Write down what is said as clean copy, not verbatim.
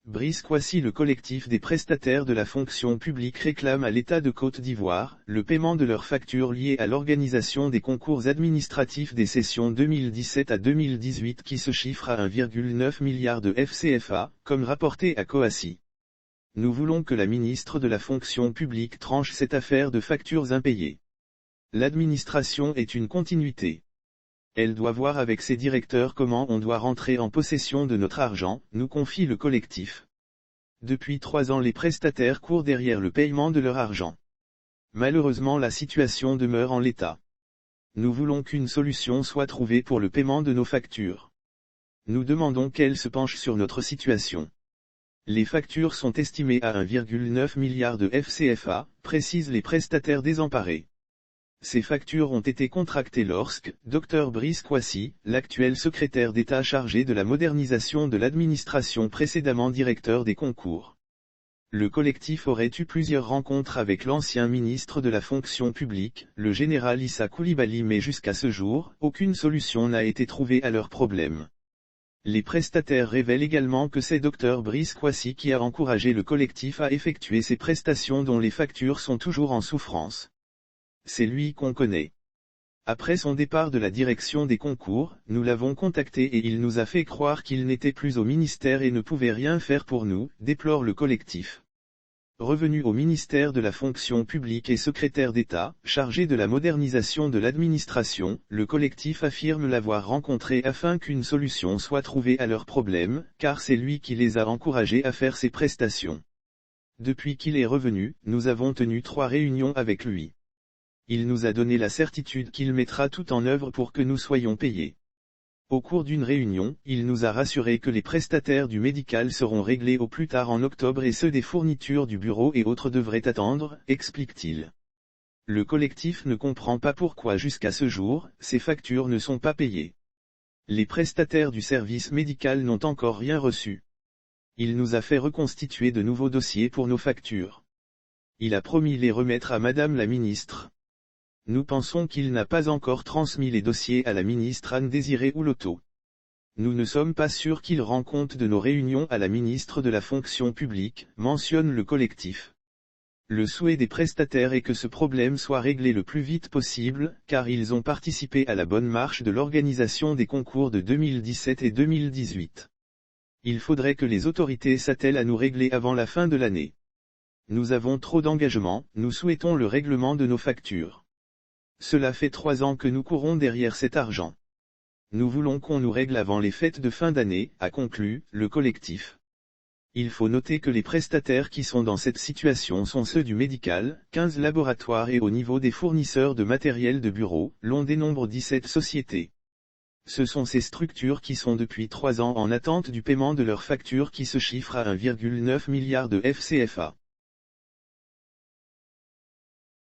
Brice Kouassi. Le collectif des prestataires de la fonction publique réclame à l'État de Côte d'Ivoire le paiement de leurs factures liées à l'organisation des concours administratifs des sessions 2017 à 2018 qui se chiffrent à 1,9 milliard de FCFA, comme rapporté à Kouassi. Nous voulons que la ministre de la fonction publique tranche cette affaire de factures impayées. L'administration est une continuité. Elle doit voir avec ses directeurs comment on doit rentrer en possession de notre argent, nous confie le collectif. Depuis 3 ans les prestataires courent derrière le paiement de leur argent. Malheureusement la situation demeure en l'état. Nous voulons qu'une solution soit trouvée pour le paiement de nos factures. Nous demandons qu'elle se penche sur notre situation. Les factures sont estimées à 1,9 milliard de FCFA, précisent les prestataires désemparés. Ces factures ont été contractées lorsque, Dr Brice Kouassi, l'actuel secrétaire d'État chargé de la modernisation de l'administration précédemment directeur des concours. Le collectif aurait eu plusieurs rencontres avec l'ancien ministre de la fonction publique, le général Issa Coulibaly, mais jusqu'à ce jour, aucune solution n'a été trouvée à leurs problèmes. Les prestataires révèlent également que c'est Dr Brice Kouassi qui a encouragé le collectif à effectuer ces prestations dont les factures sont toujours en souffrance. C'est lui qu'on connaît. Après son départ de la direction des concours, nous l'avons contacté et il nous a fait croire qu'il n'était plus au ministère et ne pouvait rien faire pour nous, déplore le collectif. Revenu au ministère de la fonction publique et secrétaire d'État, chargé de la modernisation de l'administration, le collectif affirme l'avoir rencontré afin qu'une solution soit trouvée à leurs problèmes, car c'est lui qui les a encouragés à faire ces prestations. Depuis qu'il est revenu, nous avons tenu 3 réunions avec lui. Il nous a donné la certitude qu'il mettra tout en œuvre pour que nous soyons payés. Au cours d'une réunion, il nous a rassuré que les prestataires du médical seront réglés au plus tard en octobre et ceux des fournitures du bureau et autres devraient attendre, explique-t-il. Le collectif ne comprend pas pourquoi jusqu'à ce jour, ces factures ne sont pas payées. Les prestataires du service médical n'ont encore rien reçu. Il nous a fait reconstituer de nouveaux dossiers pour nos factures. Il a promis les remettre à Madame la ministre. Nous pensons qu'il n'a pas encore transmis les dossiers à la ministre Anne-Désirée Ouloto. Nous ne sommes pas sûrs qu'il rend compte de nos réunions à la ministre de la fonction publique, mentionne le collectif. Le souhait des prestataires est que ce problème soit réglé le plus vite possible, car ils ont participé à la bonne marche de l'organisation des concours de 2017 et 2018. Il faudrait que les autorités s'attellent à nous régler avant la fin de l'année. Nous avons trop d'engagement, nous souhaitons le règlement de nos factures. Cela fait 3 ans que nous courons derrière cet argent. Nous voulons qu'on nous règle avant les fêtes de fin d'année, a conclu le collectif. Il faut noter que les prestataires qui sont dans cette situation sont ceux du médical, 15 laboratoires et au niveau des fournisseurs de matériel de bureau, l'on dénombre 17 sociétés. Ce sont ces structures qui sont depuis 3 ans en attente du paiement de leurs factures qui se chiffrent à 1,9 milliard de FCFA.